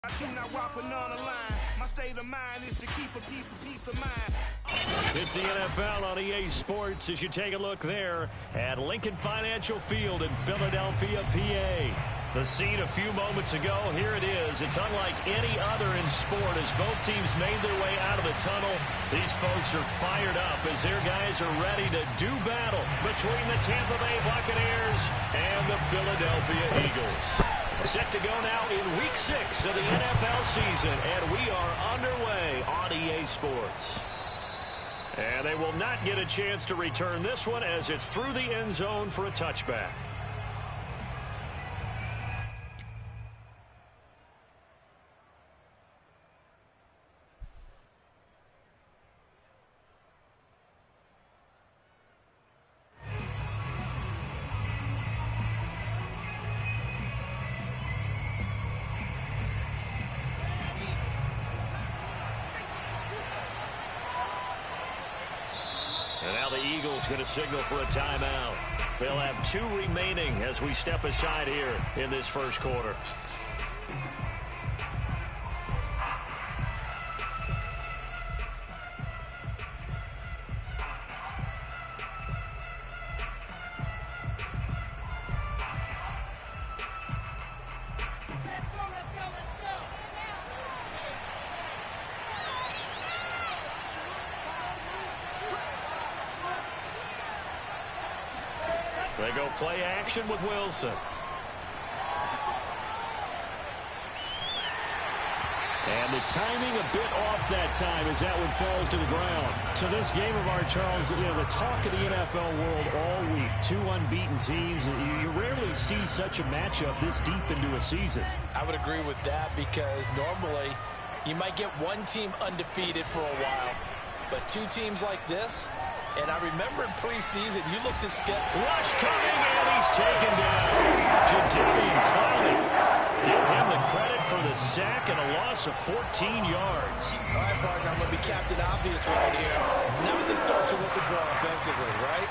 I do not walk on the line. My state of mind is to keep a peace of mind. It's the NFL on EA Sports as you take a look there at Lincoln Financial Field in Philadelphia, PA. The scene a few moments ago, here it is. It's unlike any other in sport as both teams made their way out of the tunnel. These folks are fired up as their guys are ready to do battle between the Tampa Bay Buccaneers and the Philadelphia Eagles. Set to go now in Week 6 of the NFL season, and we are underway on EA Sports. And they will not get a chance to return this one as it's through the end zone for a touchback. And now the Eagles going to signal for a timeout. They'll have 2 remaining as we step aside here in this first quarter. They go play action with Wilson. And the timing a bit off that time as that one falls to the ground. So this game of our Charles, the talk of the NFL world all week. 2 unbeaten teams. You rarely see such a matchup this deep into a season. I would agree with that because normally you might get one team undefeated for a while. But 2 teams like this, and I remember in preseason, you looked at Rush coming, and he's taken down. Jadavian Clowney. Give him the credit for the sack and a loss of 14 yards. All right, partner, I'm going to be Captain Obvious right here. Now the start you're looking for offensively, right?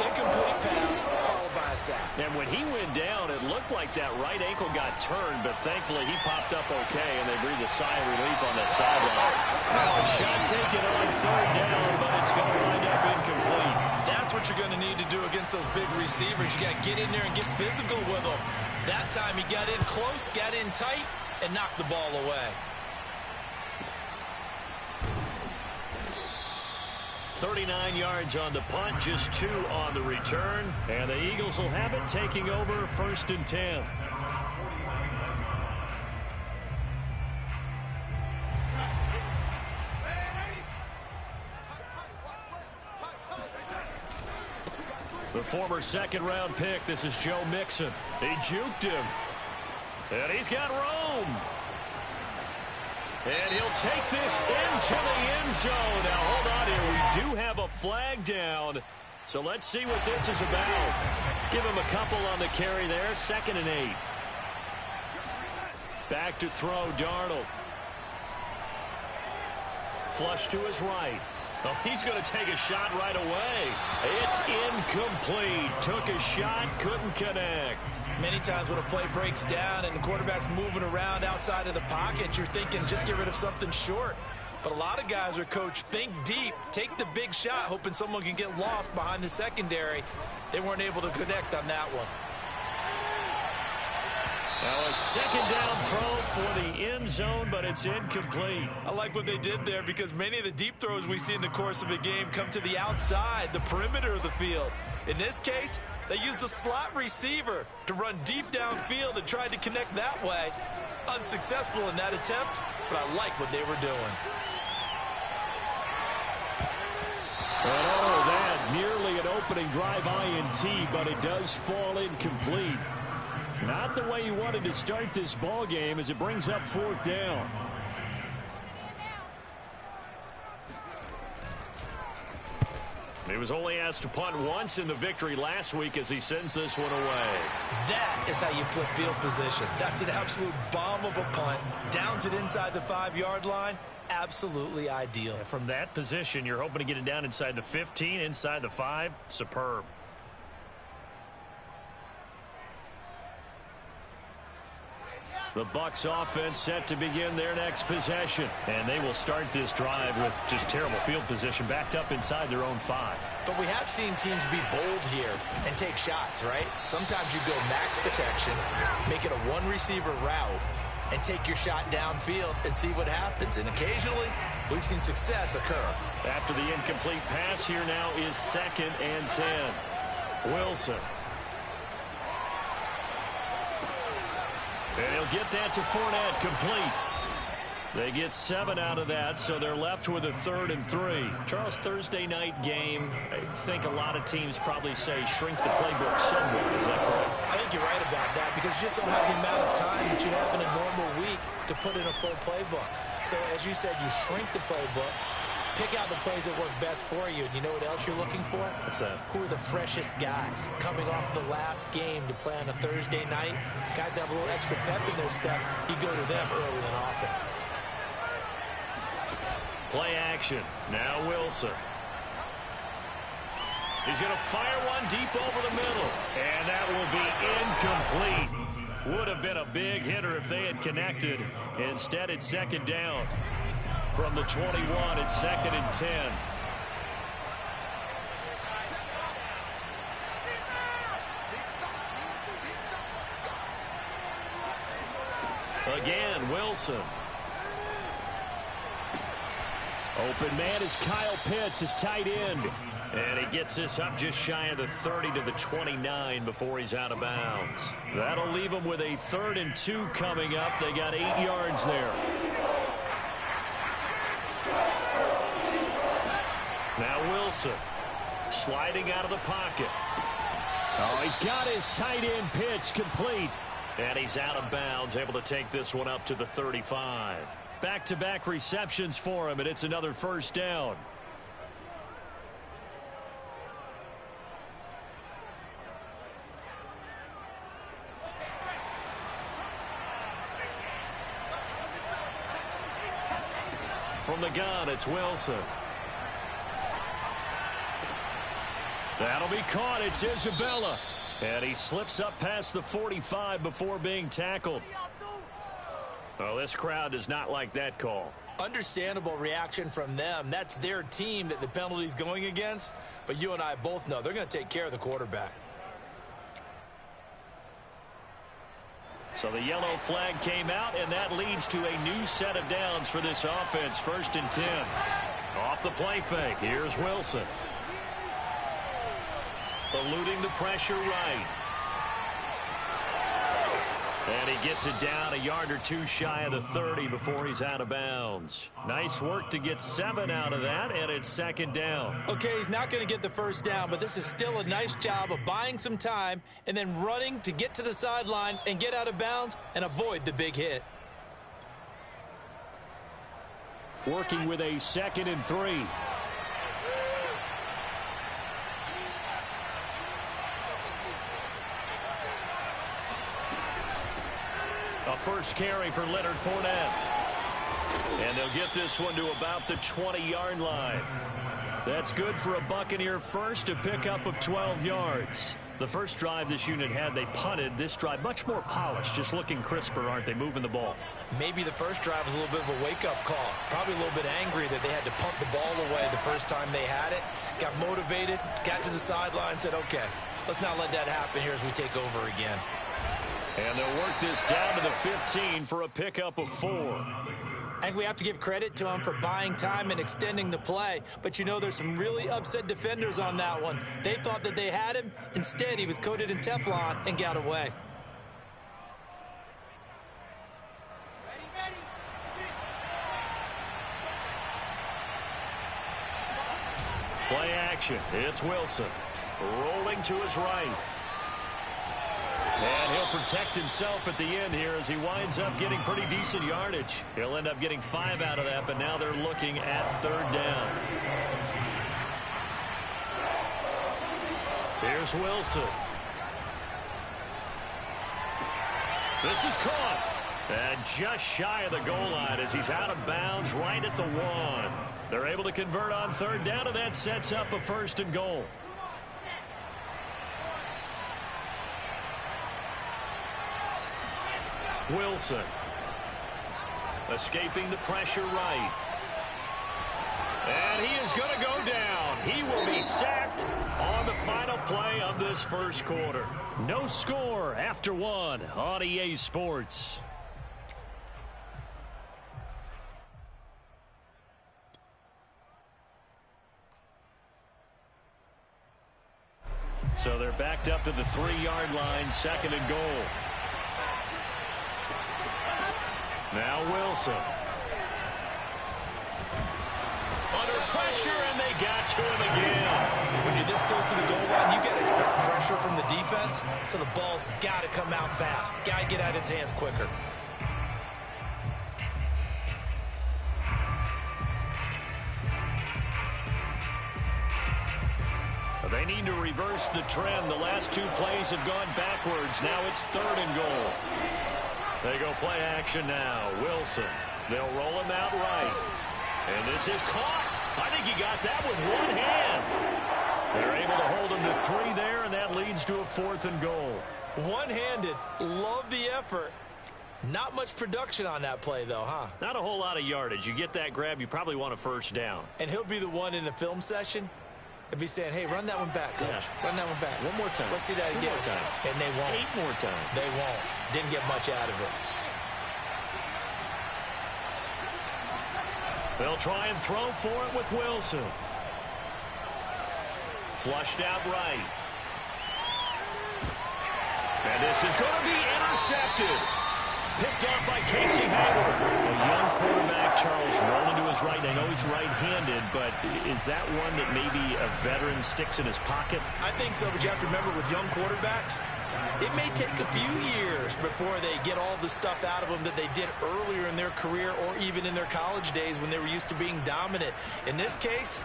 Incomplete pass, followed by a sack. And when he went down, it looked like that right ankle got turned, but thankfully he popped up okay, and they breathed a sigh of relief on that sideline. Now a shot taken on 3rd down, but it's going to wind up incomplete. That's what you're going to need to do against those big receivers. You got to get in there and get physical with them. That time he got in close, got in tight, and knocked the ball away. 39 yards on the punt, just 2 on the return. And the Eagles will have it taking over 1st and 10. The former 2nd-round pick, this is Joe Mixon. He juked him. And he's got room. And he'll take this into the end zone. Now, hold on here. We do have a flag down. So let's see what this is about. Give him a couple on the carry there. 2nd and 8. Back to throw, Darnold. Flush to his right. Oh, he's going to take a shot right away. It's incomplete. Took a shot, couldn't connect. Many times when a play breaks down and the quarterback's moving around outside of the pocket, you're thinking just get rid of something short. But a lot of guys are coached, think deep, take the big shot, hoping someone can get lost behind the secondary. They weren't able to connect on that one. Now a 2nd down throw for the end zone, but it's incomplete. I like what they did there because many of the deep throws we see in the course of a game come to the outside, the perimeter of the field. In this case, they used a slot receiver to run deep downfield and tried to connect that way. Unsuccessful in that attempt, but I like what they were doing. And all of that, nearly an opening drive INT, but it does fall incomplete. Not the way you wanted to start this ball game as it brings up 4th down. He was only asked to punt once in the victory last week as he sends this one away. That is how you flip field position. That's an absolute bomb of a punt. Downs it inside the 5-yard line. Absolutely ideal. From that position, you're hoping to get it down inside the 15, inside the 5. Superb. The Bucs offense set to begin their next possession. And they will start this drive with just terrible field position, backed up inside their own 5. But we have seen teams be bold here and take shots, right? Sometimes you go max protection, make it a one-receiver route, and take your shot downfield and see what happens. And occasionally, we've seen success occur. After the incomplete pass, here now is 2nd and 10. Wilson. And he'll get that to Fournette, complete. They get 7 out of that, so they're left with a 3rd and 3. Charles, Thursday night game, I think a lot of teams probably say shrink the playbook somewhat. Is that correct? I think you're right about that because you just don't have the amount of time that you have in a normal week to put in a full playbook. So as you said, you shrink the playbook, pick out the plays that work best for you. And you know what else you're looking for? What's that? Who are the freshest guys coming off the last game to play on a Thursday night? Guys have a little extra pep in their step. You go to them early and often. Play action. Now Wilson. He's going to fire one deep over the middle. And that will be incomplete. Would have been a big hitter if they had connected. Instead, it's 2nd down. From the 21, it's 2nd and 10. Again, Wilson. Open man is Kyle Pitts, his tight end. And he gets this up just shy of the 30 to the 29 before he's out of bounds. That'll leave him with a 3rd and 2 coming up. They got 8 yards there. Now Wilson sliding out of the pocket. Oh, he's got his tight end pitch complete. And he's out of bounds, able to take this one up to the 35. Back-to-back receptions for him, and it's another 1st down. From the gun, it's Wilson. That'll be caught. It's Isabella. And he slips up past the 45 before being tackled. Oh, this crowd does not like that call. Understandable reaction from them. That's their team that the penalty's going against. But you and I both know they're going to take care of the quarterback. So the yellow flag came out, and that leads to a new set of downs for this offense. 1st and 10. Off the play fake. Here's Wilson. Eluding the pressure right. And he gets it down a yard or 2 shy of the 30 before he's out of bounds. Nice work to get 7 out of that, and it's 2nd down. Okay, he's not going to get the 1st down, but this is still a nice job of buying some time and then running to get to the sideline and get out of bounds and avoid the big hit. Working with a 2nd and 3. A first carry for Leonard Fournette. And they'll get this one to about the 20-yard line. That's good for a Buccaneer first, a pickup of 12 yards. The first drive this unit had, they punted. This drive, much more polished, just looking crisper, aren't they, moving the ball? Maybe the first drive was a little bit of a wake-up call. Probably a little bit angry that they had to punt the ball away the first time they had it. Got motivated, got to the sideline, said, okay, let's not let that happen here as we take over again. And they'll work this down to the 15 for a pickup of 4. I think we have to give credit to him for buying time and extending the play. But, you know, there's some really upset defenders on that one. They thought that they had him. Instead, he was coated in Teflon and got away. Play action. It's Wilson. Rolling to his right. And he'll protect himself at the end here as he winds up getting pretty decent yardage. He'll end up getting 5 out of that, but now they're looking at 3rd down. Here's Wilson. This is caught. And just shy of the goal line as he's out of bounds right at the 1. They're able to convert on 3rd down, and that sets up a 1st and goal. Wilson. Escaping the pressure right. And he is going to go down. He will be sacked on the final play of this first quarter. No score after one on EA Sports. So they're backed up to the 3-yard line, second and goal. Now Wilson. Under pressure, and they got to him again. When you're this close to the goal line, you got to expect pressure from the defense, so the ball's got to come out fast. Got to get out of his hands quicker. They need to reverse the trend. The last two plays have gone backwards. Now it's third and goal. They go play action now. Wilson. They'll roll him out right. And this is caught. I think he got that with one hand. They're able to hold him to 3 there, and that leads to a 4th and goal. One-handed. Love the effort. Not much production on that play, though, huh? Not a whole lot of yardage. You get that grab, you probably want a first down. And he'll be the one in the film session if he's saying, hey, run that one back, coach. Yeah. Run that one back. One more time. Let's see that 2 again. more time. And they won't. 8 more times. They won't. Didn't get much out of it. They'll try and throw for it with Wilson. Flushed out right. And this is going to be intercepted. Picked off by Casey Hayward. A young quarterback, Charles, rolling to his right. I know he's right-handed, but is that one that maybe a veteran sticks in his pocket? I think so, but you have to remember with young quarterbacks, it may take a few years before they get all the stuff out of them that they did earlier in their career or even in their college days when they were used to being dominant. In this case,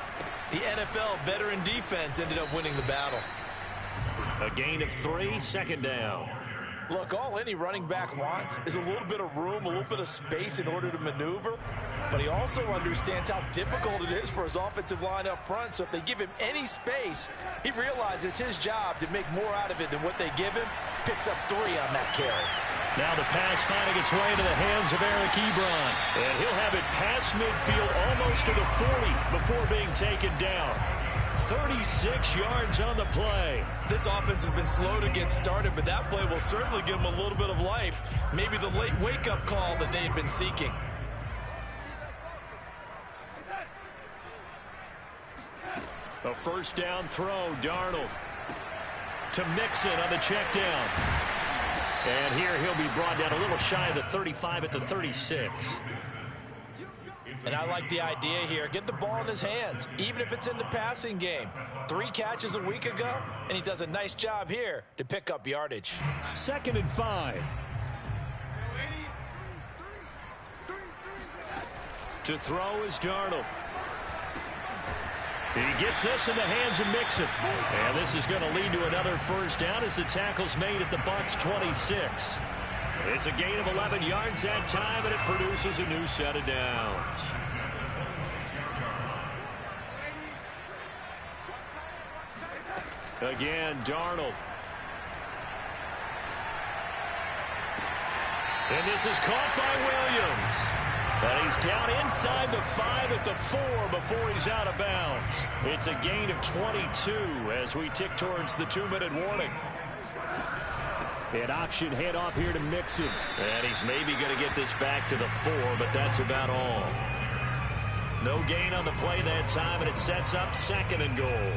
the NFL veteran defense ended up winning the battle. A gain of 3, second down. Look, all any running back wants is a little bit of room, a little bit of space in order to maneuver. But he also understands how difficult it is for his offensive line up front. So if they give him any space, he realizes his job to make more out of it than what they give him. Picks up 3 on that carry. Now the pass finding its way to the hands of Eric Ebron. And he'll have it past midfield almost to the 40 before being taken down. 36 yards on the play. This offense has been slow to get started, but that play will certainly give them a little bit of life. Maybe the late wake-up call that they had been seeking. A first down throw, Darnold to Mixon on the check down. And here he'll be brought down a little shy of the 35 at the 36. And I like the idea here. Get the ball in his hands, even if it's in the passing game. 3 catches a week ago, and he does a nice job here to pick up yardage. 2nd and 5. To throw is Darnold. He gets this in the hands of Mixon. And this is going to lead to another first down as the tackle's made at the Bucs 26. It's a gain of 11 yards that time, and it produces a new set of downs. Again, Darnold. And this is caught by Williams. And he's down inside the 5 at the 4 before he's out of bounds. It's a gain of 22 as we tick towards the 2-minute warning. An option handoff here to Mixon. And he's maybe going to get this back to the 4, but that's about all. No gain on the play that time, and it sets up 2nd and goal.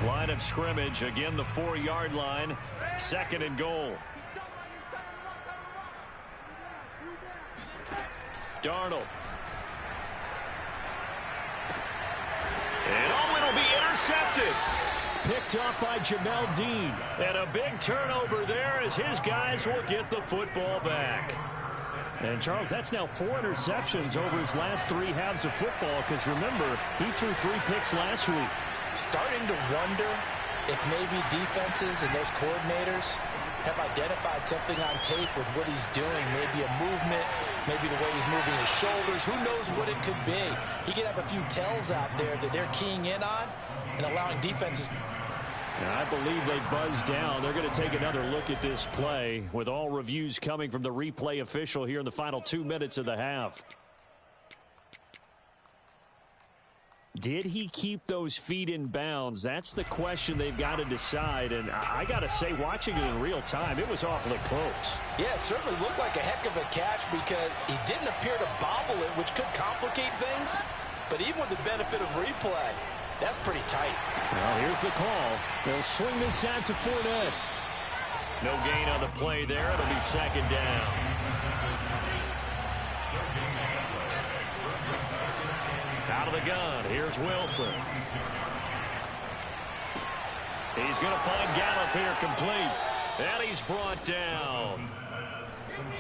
Line of scrimmage, again the 4-yard line, 2nd and goal. Darnold. And it'll be intercepted. Picked up by Jamel Dean. And a big turnover there as his guys will get the football back. And, Charles, that's now 4 interceptions over his last 3 halves of football because, remember, he threw 3 picks last week. Starting to wonder if maybe defenses and those coordinators have identified something on tape with what he's doing, maybe a movement, maybe the way he's moving his shoulders, who knows what it could be. He could have a few tells out there that they're keying in on and allowing defenses. And I believe they buzzed down. They're going to take another look at this play with all reviews coming from the replay official here in the final 2 minutes of the half. Did he keep those feet in bounds? That's the question they've got to decide. And I got to say, watching it in real time, it was awfully close. Yeah, it certainly looked like a heck of a catch because he didn't appear to bobble it, which could complicate things. But even with the benefit of replay, that's pretty tight. Well, here's the call. They'll swing this out to Fournette. No gain on the play there. It'll be second down. Out of the gun, here's Wilson. He's going to find Gallup here complete. And he's brought down.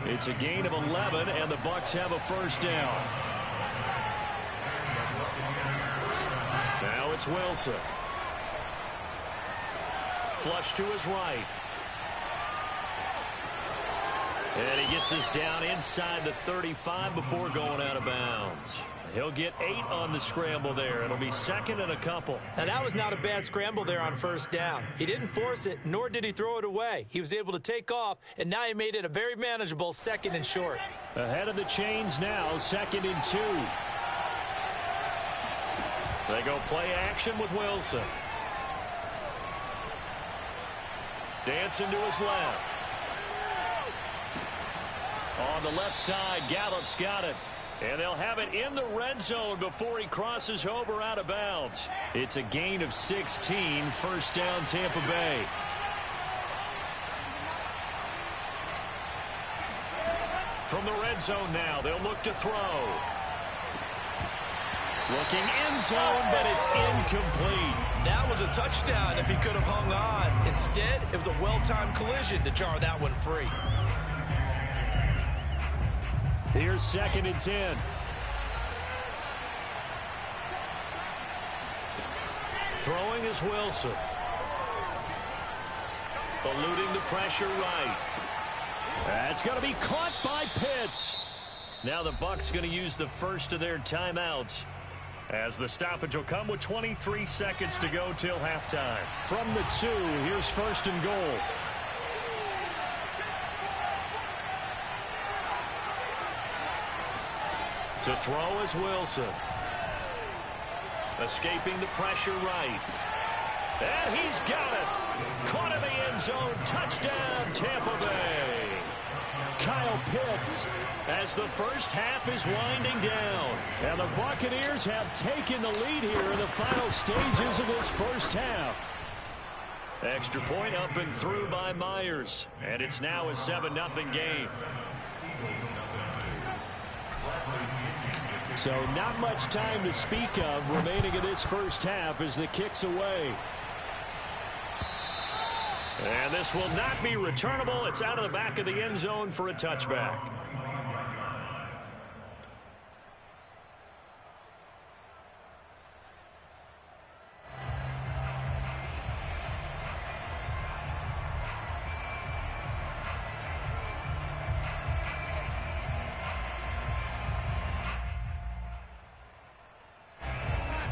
It's a gain of 11, and the Bucs have a first down. Now it's Wilson. Flush to his right. And he gets us down inside the 35 before going out of bounds. He'll get 8 on the scramble there. It'll be second and a couple. Now, that was not a bad scramble there on first down. He didn't force it, nor did he throw it away. He was able to take off, and now he made it a very manageable second and short. Ahead of the chains now, second and 2. They go play action with Wilson. Dancing to his left. On the left side, Gallup's got it. And they'll have it in the red zone before he crosses over out of bounds. It's a gain of 16, first down Tampa Bay. From the red zone now, they'll look to throw. Looking end zone, but it's incomplete. That was a touchdown if he could have hung on. Instead, it was a well-timed collision to jar that one free. Here's second and 10. Throwing is Wilson. Eluding the pressure right. That's going to be caught by Pitts. Now the Bucs going to use the first of their timeouts, as the stoppage will come with 23 seconds to go till halftime. From the 2, here's first and goal. To throw is Wilson. Escaping the pressure right. And he's got it. Caught in the end zone. Touchdown, Tampa Bay. Kyle Pitts, as the first half is winding down. And the Buccaneers have taken the lead here in the final stages of this first half. Extra point up and through by Myers. And it's now a 7-0 game. So not much time to speak of remaining in this first half as the kick's away. And this will not be returnable. It's out of the back of the end zone for a touchback.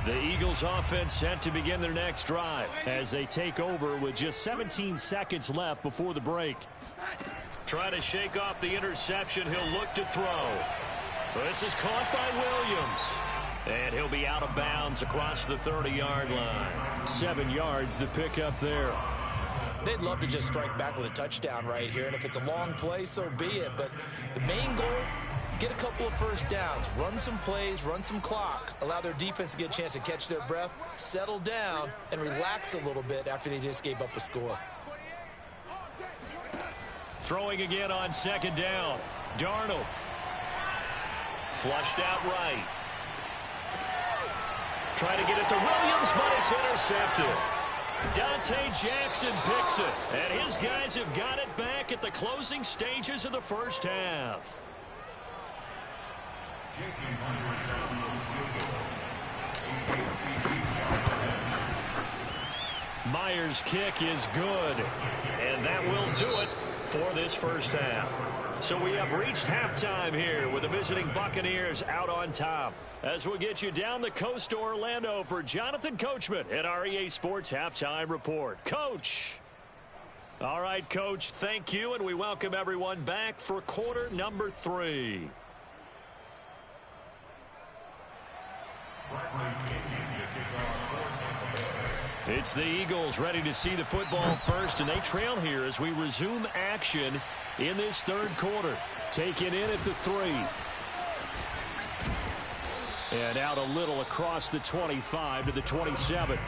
The Eagles offense set to begin their next drive as they take over with just 17 seconds left before the break. Trying to shake off the interception. He'll look to throw. This is caught by Williams. And he'll be out of bounds across the 30-yard line. 7 yards the pickup there. They'd love to just strike back with a touchdown right here. And if it's a long play, so be it. But the main goal, get a couple of first downs, run some plays, run some clock, allow their defense to get a chance to catch their breath, settle down, and relax a little bit after they just gave up a score. Throwing again on second down. Darnold. Flushed out right. Trying to get it to Williams, but it's intercepted. Dante Jackson picks it, and his guys have got it back at the closing stages of the first half. Myers' kick is good. And that will do it for this first half. So we have reached halftime here with the visiting Buccaneers out on top. As we'll get you down the coast to Orlando for Jonathan Coachman at our EA Sports Halftime Report. Coach. All right, Coach, thank you, and we welcome everyone back for quarter number 3. It's the Eagles ready to see the football first, and they trail here as we resume action in this third quarter. Taken in at the 3. And out a little across the 25 to the 27.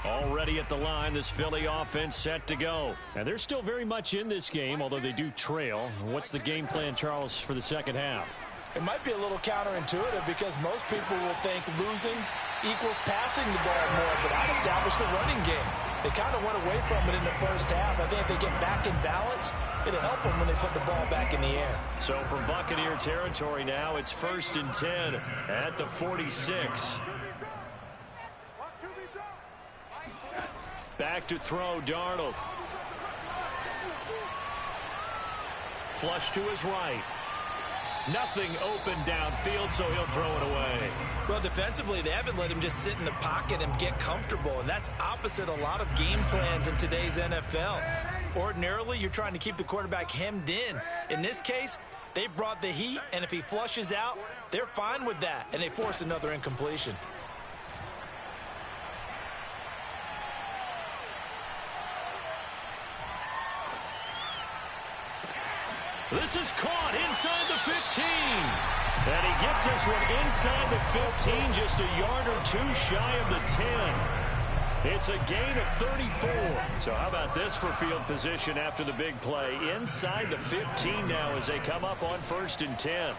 Already at the line, this Philly offense set to go. And they're still very much in this game, although they do trail. What's the game plan, Charles, for the second half? It might be a little counterintuitive because most people will think losing equals passing the ball more, but I'd establish the running game. They kind of went away from it in the first half. I think if they get back in balance, it'll help them when they put the ball back in the air. So from Buccaneer territory now, it's 1st and 10 at the 46. Back to throw, Darnold. Flush to his right. Nothing open downfield, so he'll throw it away. Well, defensively, they haven't let him just sit in the pocket and get comfortable, and that's opposite a lot of game plans in today's NFL. Ordinarily, you're trying to keep the quarterback hemmed in. In this case, they brought the heat, and if he flushes out, they're fine with that, and they force another incompletion. This is caught inside the 15. And he gets this one inside the 15, just a yard or 2 shy of the 10. It's a gain of 34. So how about this for field position after the big play? Inside the 15 now as they come up on 1st and 10.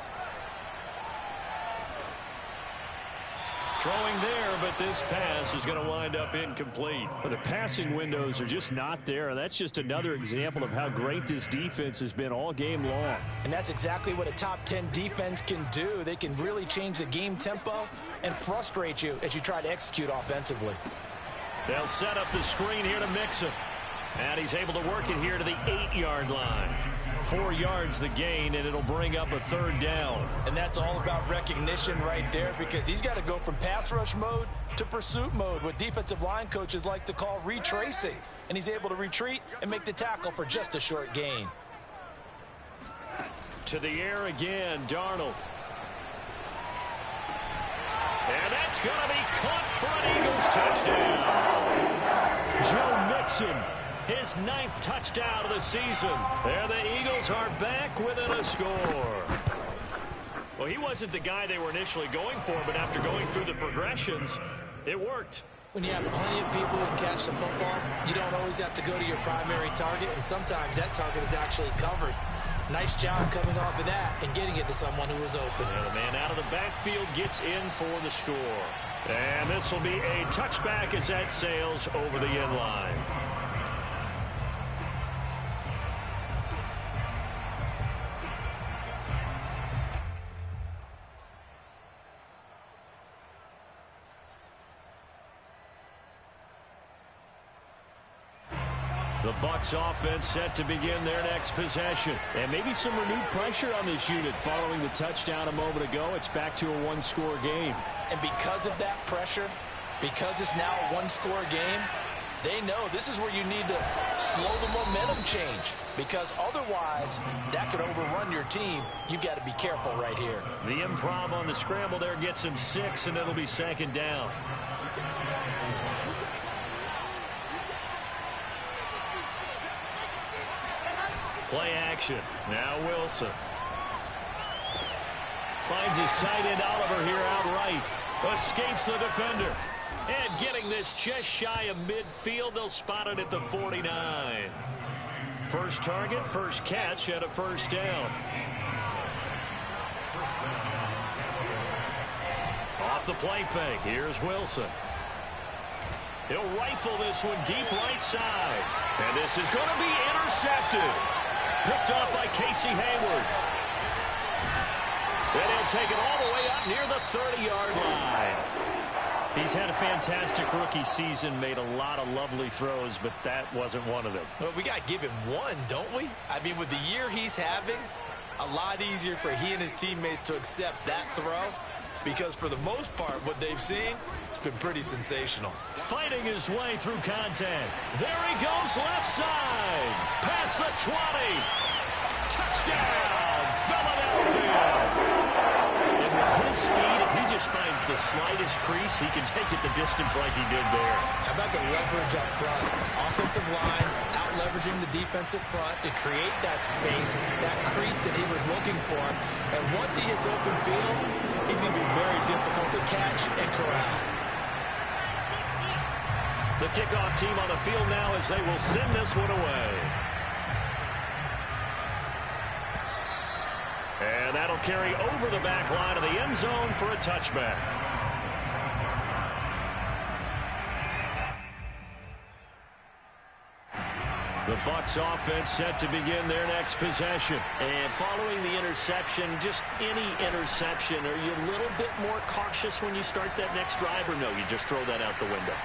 Throwing there, but this pass is going to wind up incomplete. Well, the passing windows are just not there, and that's just another example of how great this defense has been all game long. And that's exactly what a top 10 defense can do. They can really change the game tempo and frustrate you as you try to execute offensively. They'll set up the screen here to Mixon. And he's able to work it here to the 8-yard line. 4 yards the gain, and it'll bring up a 3rd down. And that's all about recognition right there because he's got to go from pass rush mode to pursuit mode, what defensive line coaches like to call retracing. And he's able to retreat and make the tackle for just a short gain. To the air again, Darnold. And that's going to be caught for an Eagles touchdown. Joe Mixon, his 9th touchdown of the season. There the Eagles are back within a score. Well, he wasn't the guy they were initially going for, but after going through the progressions, it worked. When you have plenty of people who can catch the football, you don't always have to go to your primary target, and sometimes that target is actually covered. Nice job coming off of that and getting it to someone who was open. And the man out of the backfield gets in for the score. And this will be a touchback as that sails over the end line. The Bucs offense set to begin their next possession. And maybe some renewed pressure on this unit following the touchdown a moment ago. It's back to a 1-score game. And because of that pressure, because it's now a 1-score game, they know this is where you need to slow the momentum change. Because otherwise, that could overrun your team. You've got to be careful right here. The improv on the scramble there gets him 6, and it'll be 2nd down. Play action. Now Wilson. Finds his tight end Oliver here outright. Escapes the defender. And getting this just shy of midfield, they'll spot it at the 49. First target, first catch, and a 1st down. Off the play fake. Here's Wilson. He'll rifle this one deep right side. And this is going to be intercepted. Picked off by Casey Hayward. And he'll take it all the way up near the 30-yard line. He's had a fantastic rookie season, made a lot of lovely throws, but that wasn't one of them. Well, we got to give him one, don't we? I mean, with the year he's having, a lot easier for he and his teammates to accept that throw, because for the most part, what they've seen, it's been pretty sensational. Fighting his way through contact. There he goes, left side. Past the 20. Touchdown, Philadelphia. And with his speed, if he just finds the slightest crease, he can take it the distance like he did there. How about the leverage up front? Offensive line out-leveraging the defensive front to create that space, that crease that he was looking for. And once he hits open field, he's going to be very difficult to catch and corral. The kickoff team on the field now as they will send this one away. And that'll carry over the back line of the end zone for a touchback. The Bucs offense set to begin their next possession. And following the interception, just any interception, are you a little bit more cautious when you start that next drive, or no, you just throw that out the window?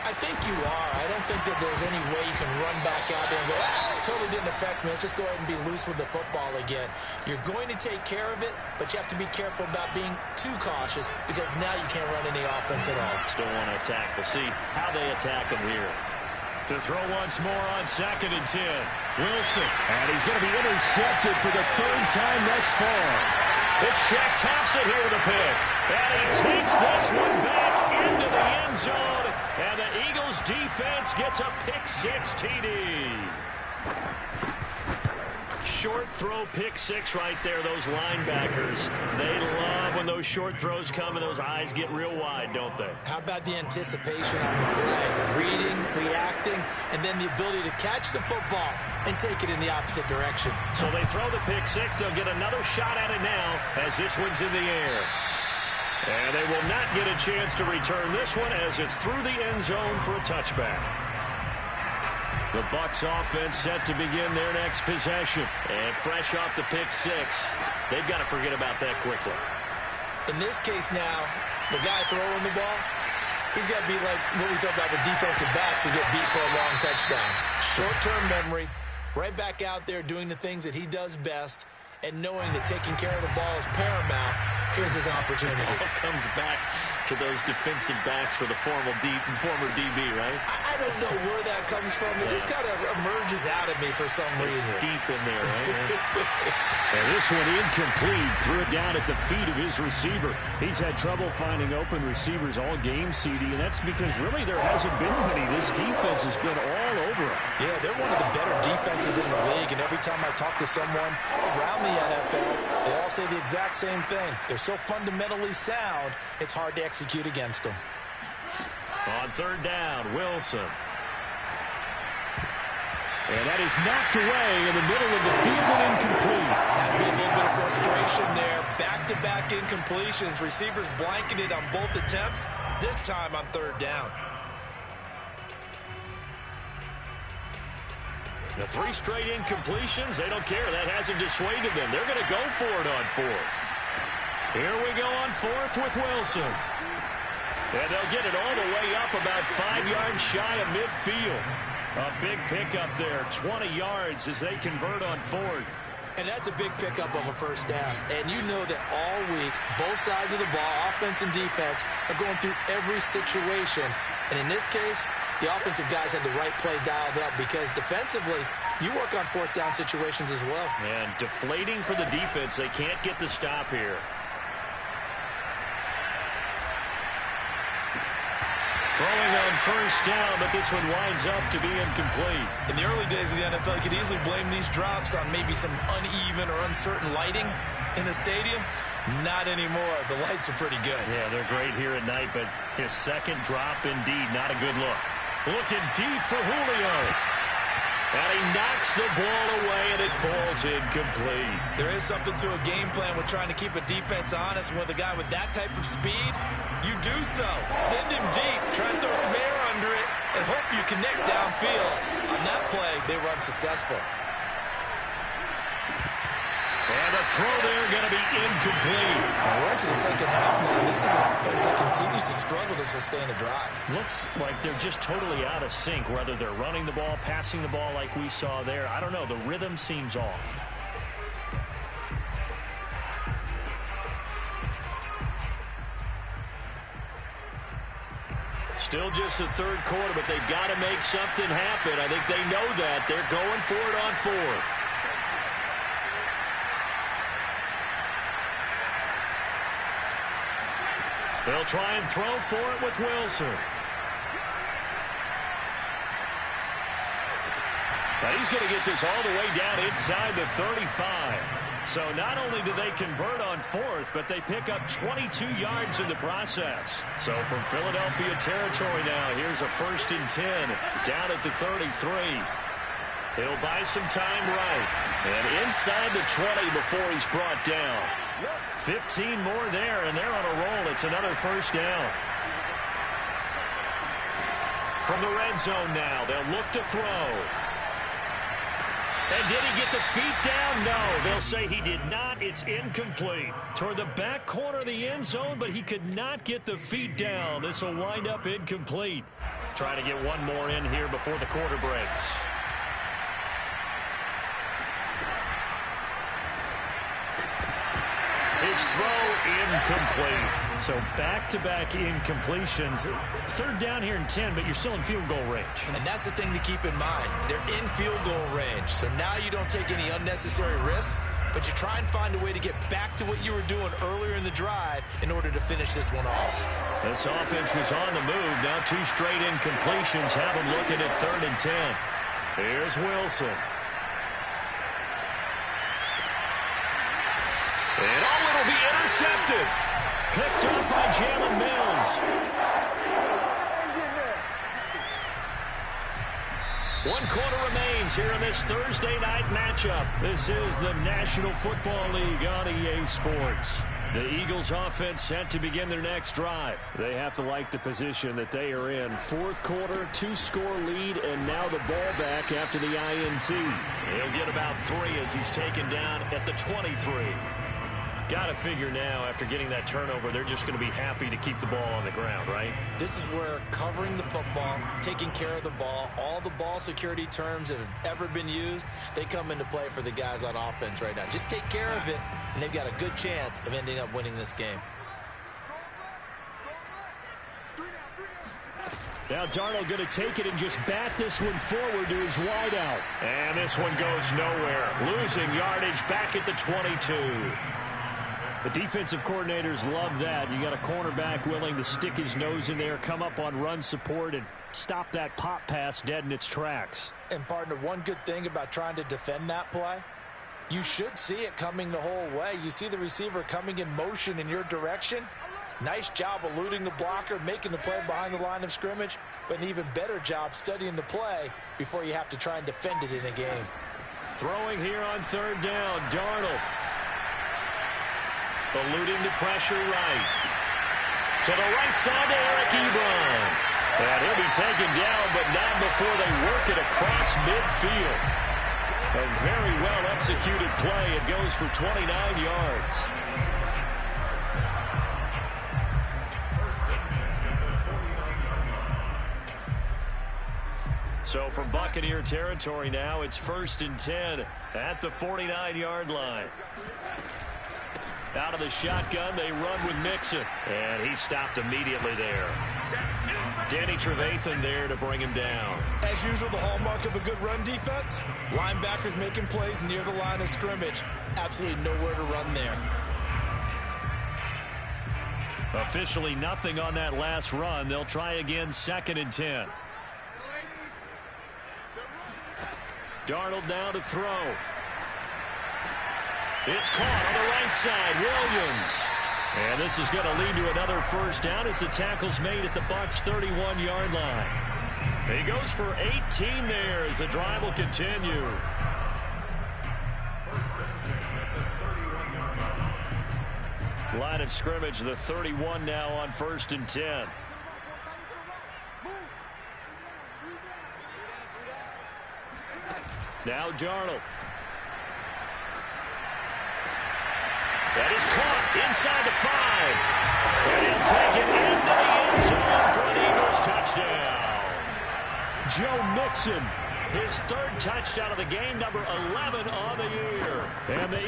I think you are. I don't think that there's any way you can run back out there and go, totally didn't affect me. Let's just go ahead and be loose with the football again. You're going to take care of it, but you have to be careful about being too cautious, because now you can't run any offense at all. Still want to attack. We'll see how they attack him here. To throw once more on 2nd and 10. Wilson. And he's going to be intercepted for the 3rd time thus far. It's Shaq Thompson here with a pick. And he takes this one back into the end zone. And the Eagles defense gets a pick-6 TD. Short throw, pick-6 right there. Those linebackers, they love when those short throws come and those eyes get real wide, don't they? How about the anticipation on the play? Reading, reacting, and then the ability to catch the football and take it in the opposite direction. So they throw the pick-6. They'll get another shot at it now as this one's in the air. And they will not get a chance to return this one as it's through the end zone for a touchback. The Bucs offense set to begin their next possession. And fresh off the pick-6, they've got to forget about that quickly. In this case now, the guy throwing the ball, he's got to be like what we talk about with defensive backs who get beat for a long touchdown. Short-term memory, right back out there doing the things that he does best, and knowing that taking care of the ball is paramount. Here's his opportunity. It all comes back to those defensive backs for the former DB, right? I don't know where that comes from. It just kind of emerges out of me for some reason. It's deep in there, right? And this one incomplete. Threw it down at the feet of his receiver. He's had trouble finding open receivers all game, CD, and that's because really there hasn't been many. This defense has been all over him. Yeah, they're one of the better defenses in the league, and every time I talk to someone around the NFL, they all say the exact same thing. They're so fundamentally sound, it's hard to execute against them. On 3rd down, Wilson. And that is knocked away in the middle of the field and incomplete. Has been a little bit of frustration there. Back-to-back incompletions. Receivers blanketed on both attempts, this time on 3rd down. The 3 straight incompletions, they don't care. That hasn't dissuaded them. They're going to go for it on 4th. Here we go on 4th with Wilson. And they'll get it all the way up about 5 yards shy of midfield. A big pickup there, 20 yards as they convert on 4th. And that's a big pickup of a 1st down. And you know that all week, both sides of the ball, offense and defense, are going through every situation. And in this case, the offensive guys had the right play dialed up, because defensively, you work on 4th down situations as well. And deflating for the defense. They can't get the stop here. Throwing on 1st down, but this one winds up to be incomplete. In the early days of the NFL, you could easily blame these drops on maybe some uneven or uncertain lighting in the stadium. Not anymore. The lights are pretty good. Yeah, they're great here at night, but his 2nd drop, indeed, not a good look. Looking deep for Julio. And he knocks the ball away, and it falls incomplete. There is something to a game plan with trying to keep a defense honest. And with a guy with that type of speed, you do so. Send him deep, try and throw some air under it, and hope you connect downfield. On that play, they run successful. And the throw there going to be incomplete. And we're into the second half now. This is an offense that continues to struggle to sustain a drive. Looks like they're just totally out of sync, whether they're running the ball, passing the ball like we saw there. I don't know. The rhythm seems off. Still just the third quarter, but they've got to make something happen. I think they know that. They're going for it on fourth. They'll try and throw for it with Wilson. Now he's going to get this all the way down inside the 35. So not only do they convert on fourth, but they pick up 22 yards in the process. So from Philadelphia territory now, here's a 1st and 10 down at the 33. He'll buy some time right. And inside the 20 before he's brought down. 15 more there, and they're on a roll. It's another 1st down. From the red zone now, they'll look to throw. And did he get the feet down? No, they'll say he did not. It's incomplete. Toward the back corner of the end zone, but he could not get the feet down. This will wind up incomplete. Trying to get one more in here before the quarter breaks. His throw incomplete. So back-to-back incompletions. 3rd down here and 10, but you're still in field goal range. And that's the thing to keep in mind. They're in field goal range. So now you don't take any unnecessary risks, but you try and find a way to get back to what you were doing earlier in the drive in order to finish this one off. This offense was on the move. Now 2 straight incompletions have them looking at 3rd and 10. Here's Wilson. And it'll be intercepted. Picked up by Jalen Mills. 1 quarter remains here in this Thursday night matchup. This is the National Football League on EA Sports. The Eagles offense set to begin their next drive. They have to like the position that they are in. 4th quarter, 2-score lead, and now the ball back after the INT. He'll get about 3 as he's taken down at the 23. Got to figure now, after getting that turnover, they're just going to be happy to keep the ball on the ground, right? This is where covering the football, taking care of the ball, all the ball security terms that have ever been used, they come into play for the guys on offense right now. Just take care of it, and they've got a good chance of ending up winning this game. Now Darnold going to take it and just bat this one forward to his wideout. And this one goes nowhere. Losing yardage back at the 22. The defensive coordinators love that. You got a cornerback willing to stick his nose in there, come up on run support, and stop that pop pass dead in its tracks. And, partner, one good thing about trying to defend that play, you should see it coming the whole way. You see the receiver coming in motion in your direction. Nice job eluding the blocker, making the play behind the line of scrimmage, but an even better job studying the play before you have to try and defend it in a game. Throwing here on 3rd down, Darnold. Eluding the pressure right. To the right side to Eric Ebron. And he'll be taken down, but not before they work it across midfield. A very well-executed play. It goes for 29 yards. So from Buccaneer territory now, it's 1st and 10 at the 49-yard line. Out of the shotgun, they run with Mixon. And he stopped immediately there. Danny Trevathan there to bring him down. As usual, the hallmark of a good run defense, linebackers making plays near the line of scrimmage. Absolutely nowhere to run there. Officially nothing on that last run. They'll try again 2nd and 10. Darnold now to throw. It's caught on the right side. Williams. And this is going to lead to another 1st down as the tackle's made at the Bucs' 31-yard line. He goes for 18 there as the drive will continue. Line of scrimmage, the 31 now on 1st and 10. Now Darnold. That is caught inside the 5. And he'll take it into the end zone for an Eagles touchdown. Joe Mixon. His 3rd touchdown of the game, number 11 on the year. And they